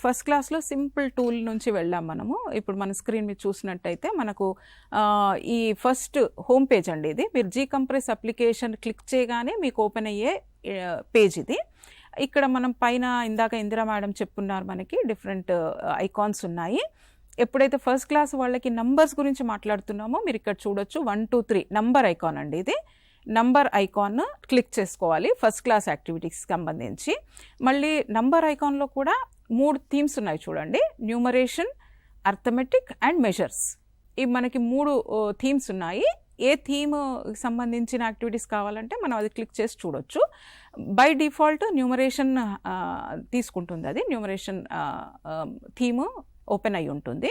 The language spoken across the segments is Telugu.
ఫస్ట్ క్లాస్లో సింపుల్ టూల్ నుంచి వెళ్ళాం మనము. ఇప్పుడు మన స్క్రీన్ మీద చూసినట్టయితే మనకు ఈ ఫస్ట్ హోమ్ పేజ్ అండి ఇది. మీరు జీకంప్రెస్ అప్లికేషన్ క్లిక్ చేయగానే మీకు ఓపెన్ అయ్యే పేజ్ ఇది. ఇక్కడ మనం పైన ఇందాక ఇందిరా మేడం చెప్పున్నారు, మనకి డిఫరెంట్ ఐకాన్స్ ఉన్నాయి. ఎప్పుడైతే ఫస్ట్ క్లాస్ వాళ్ళకి నంబర్స్ గురించి మాట్లాడుతున్నామో మీరు ఇక్కడ చూడొచ్చు 1 2 3 నంబర్ ఐకాన్ అండి ఇది. నంబర్ ఐకాన్ క్లిక్ చేసుకోవాలి ఫస్ట్ క్లాస్ యాక్టివిటీస్కి సంబంధించి. మళ్ళీ నంబర్ ఐకాన్లో కూడా 3 థీమ్స్ ఉన్నాయి చూడండి, న్యూమరేషన్, అర్థమెటిక్ అండ్ మెజర్స్. ఇవి మనకి 3 థీమ్స్ ఉన్నాయి. ఏ థీమ్ సంబంధించిన యాక్టివిటీస్ కావాలంటే మనం అది క్లిక్ చేసి చూడొచ్చు. బై డిఫాల్ట్ న్యూమరేషన్ తీసుకుంటుంది, అది న్యూమరేషన్ థీమ్ ఓపెన్ అయి ఉంటుంది.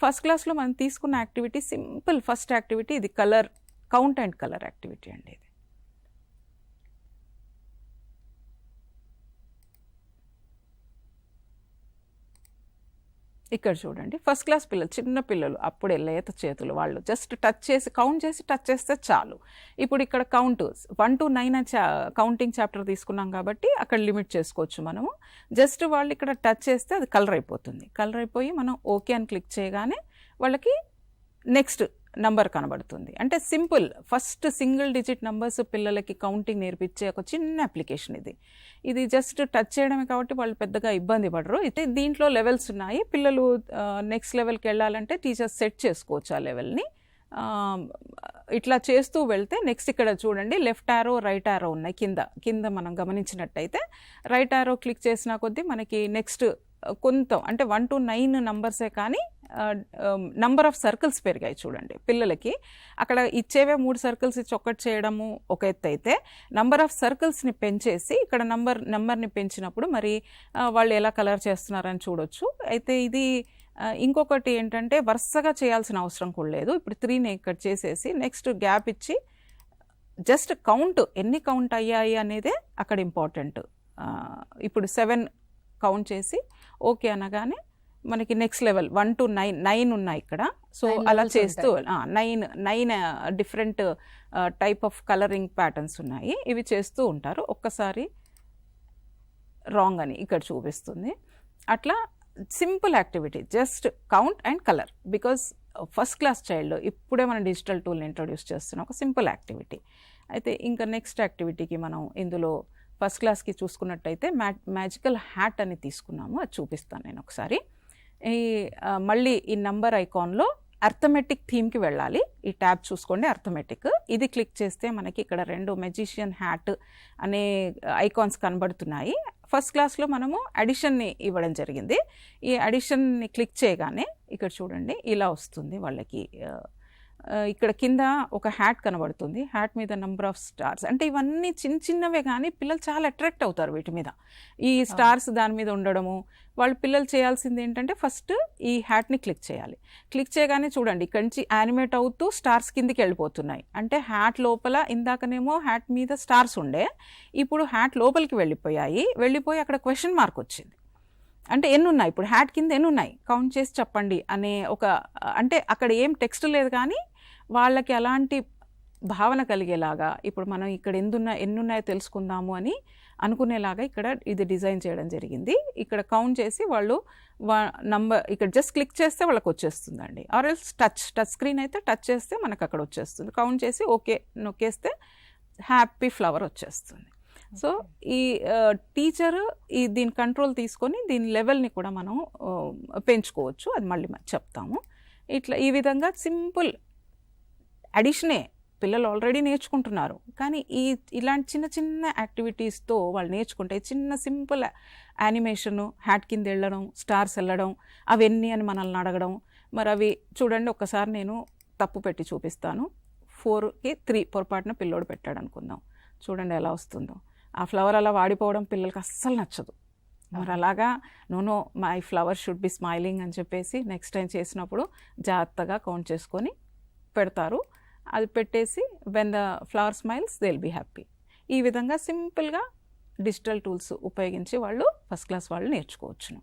ఫస్ట్ క్లాస్లో మనం తీసుకున్న యాక్టివిటీ సింపుల్ ఫస్ట్ యాక్టివిటీ ఇది, colour count and colour activity అండి ఇది. ఇక్కడ చూడండి, ఫస్ట్ క్లాస్ పిల్లలు, చిన్న పిల్లలు, అప్పుడే లేత చేతులు, వాళ్ళు జస్ట్ టచ్ చేసి కౌంట్ చేసి టచ్ చేస్తే చాలు. ఇప్పుడు ఇక్కడ కౌంట్ 1 to 9 కౌంటింగ్ చాప్టర్ తీసుకున్నాం కాబట్టి అక్కడ లిమిట్ చేసుకోవచ్చు మనము. జస్ట్ వాళ్ళు ఇక్కడ టచ్ చేస్తే అది కలర్ అయిపోతుంది. కలర్ అయిపోయి మనం ఓకే అని క్లిక్ చేయగానే వాళ్ళకి నెక్స్ట్ నంబర్ కనబడుతుంది. అంటే simple first single digit numbers పిల్లలకి కౌంటింగ్ నేర్పించే ఒక చిన్న అప్లికేషన్ ఇది. ఇది జస్ట్ టచ్ చేయడమే కాబట్టి వాళ్ళు పెద్దగా ఇబ్బంది పడరు. అయితే దీంట్లో లెవెల్స్ ఉన్నాయి. పిల్లలు నెక్స్ట్ లెవెల్కి వెళ్ళాలంటే టీచర్స్ సెట్ చేసుకోవచ్చు ఆ లెవెల్ని. ఇట్లా చేస్తూ వెళ్తే నెక్స్ట్ ఇక్కడ చూడండి లెఫ్ట్ యారో రైట్ యారో ఉన్నాయి కింద మనం గమనించినట్టయితే. రైట్ యారో క్లిక్ చేసిన కొద్దీ మనకి నెక్స్ట్ కొంత అంటే 1 to 9 నంబర్సే కానీ నంబర్ ఆఫ్ సర్కిల్స్ పెరిగాయి చూడండి పిల్లలకి. అక్కడ ఇచ్చేవే 3 సర్కిల్స్ ఇచ్చి ఒక్కటి చేయడము ఒక ఎత్తు అయితే, నంబర్ ఆఫ్ సర్కిల్స్ని పెంచేసి ఇక్కడ నంబర్ని పెంచినప్పుడు మరి వాళ్ళు ఎలా కలర్ చేస్తున్నారని చూడొచ్చు. అయితే ఇది ఇంకొకటి ఏంటంటే వరుసగా చేయాల్సిన అవసరం కూడా లేదు. ఇప్పుడు 3ని ఇక్కడ చేసేసి నెక్స్ట్ గ్యాప్ ఇచ్చి జస్ట్ కౌంట్ ఎన్ని కౌంట్ అయ్యాయి అనేదే అక్కడ ఇంపార్టెంట్. ఇప్పుడు 7 కౌంట్ చేసి ఓకే అనగానే మనకి నెక్స్ట్ లెవెల్ 1 to 9 ఉన్నాయి ఇక్కడ. సో అలా చేస్తూ 9 different type of colouring patterns ఉన్నాయి. ఇవి చేస్తూ ఉంటారు. ఒక్కసారి రాంగ్ అని ఇక్కడ చూపిస్తుంది. అట్లా simple activity, just count and colour. Because first class child ఇప్పుడే మనం డిజిటల్ టూల్ని ఇంట్రొడ్యూస్ చేస్తున్నాం, ఒక సింపుల్ యాక్టివిటీ. అయితే ఇంకా నెక్స్ట్ యాక్టివిటీకి మనం ఇందులో ఫస్ట్ క్లాస్కి చూసుకున్నట్టయితే మ్యాజికల్ హ్యాట్ అని తీసుకున్నాము, అది చూపిస్తాను నేను ఒకసారి. మళ్ళీ ఈ నంబర్ ఐకాన్లో అర్థమెటిక్ థీమ్కి వెళ్ళాలి. ఈ ట్యాబ్ చూసుకోండి, అర్థమెటిక్. ఇది క్లిక్ చేస్తే మనకి ఇక్కడ 2 మెజిషియన్ హ్యాట్ అనే ఐకాన్స్ కనబడుతున్నాయి. ఫస్ట్ క్లాస్లో మనము అడిషన్ని ఇవ్వడం జరిగింది. ఈ అడిషన్ని క్లిక్ చేయగానే ఇక్కడ చూడండి ఇలా వస్తుంది వాళ్ళకి. ఇక్కడ కింద ఒక హ్యాట్ కనబడుతుంది, హ్యాట్ మీద నంబర్ ఆఫ్ స్టార్స్. అంటే ఇవన్నీ చిన్నవే కానీ పిల్లలు చాలా అట్రాక్ట్ అవుతారు వీటి మీద. ఈ స్టార్స్ దాని మీద ఉండడము, పిల్లలు చేయాల్సింది ఏంటంటే ఫస్ట్ ఈ హ్యాట్ని క్లిక్ చేయాలి. క్లిక్ చేయగానే చూడండి ఇక్కడి నుంచి యానిమేట్ అవుతూ స్టార్స్ కిందికి వెళ్ళిపోతున్నాయి. అంటే హ్యాట్ లోపల ఇందాకనేమో హ్యాట్ మీద స్టార్స్ ఉండే, ఇప్పుడు హ్యాట్ లోపలికి వెళ్ళిపోయి అక్కడ క్వశ్చన్ మార్క్ వచ్చింది. అంటే ఎన్ని ఉన్నాయి, ఇప్పుడు హ్యాట్ కింద ఎన్ని ఉన్నాయి కౌంట్ చేసి చెప్పండి అనే ఒక, అంటే అక్కడ ఏం టెక్స్ట్ లేదు కానీ వాళ్ళకి అలాంటి భావన కలిగేలాగా ఇప్పుడు మనం ఇక్కడ ఎన్ని ఉన్నాయో తెలుసుకుందాము అని అనుకునేలాగా ఇక్కడ ఇది డిజైన్ చేయడం జరిగింది. ఇక్కడ కౌంట్ చేసి వాళ్ళు నంబర్ ఇక్కడ జస్ట్ క్లిక్ చేస్తే వాళ్ళకి వచ్చేస్తుందండి. ఆర్ ఎల్స్ టచ్ స్క్రీన్ అయితే టచ్ చేస్తే మనకు అక్కడ వచ్చేస్తుంది. కౌంట్ చేసి ఓకే నొక్కేస్తే హ్యాపీ ఫ్లవర్ వచ్చేస్తుంది. సో ఈ టీచర్ దీని కంట్రోల్ తీసుకొని దీని లెవెల్ని కూడా మనం పెంచుకోవచ్చు, అది మళ్ళీ చెప్తాము. ఇట్లా ఈ విధంగా సింపుల్ అడిషనే పిల్లలు ఆల్రెడీ నేర్చుకుంటున్నారు, కానీ ఇలాంటి చిన్న యాక్టివిటీస్తో వాళ్ళు నేర్చుకుంటే చిన్న సింపుల్ యానిమేషను, హ్యాట్ కింద వెళ్ళడం, స్టార్స్ వెళ్ళడం, అవన్నీ అని మనల్ని అడగడం. మరి అవి చూడండి, ఒక్కసారి నేను తప్పు పెట్టి చూపిస్తాను. 4కి 3 పొరపాటున పిల్లోడు పెట్టాడు అనుకుందాం, చూడండి ఎలా వస్తుందో. ఆ ఫ్లవర్ అలా వాడిపోవడం పిల్లలకి అస్సలు నచ్చదు. మరి అలాగా no my flower should be smiling అని చెప్పేసి నెక్స్ట్ టైం చేసినప్పుడు జాగ్రత్తగా కౌంట్ చేసుకొని పెడతారు. అది పెట్టేసి when the flower smiles they will be happy. ఈ విధంగా సింపుల్గా డిజిటల్ టూల్స్ ఉపయోగించి వాళ్ళు ఫస్ట్ క్లాస్ వాళ్ళు నేర్చుకోవచ్చును.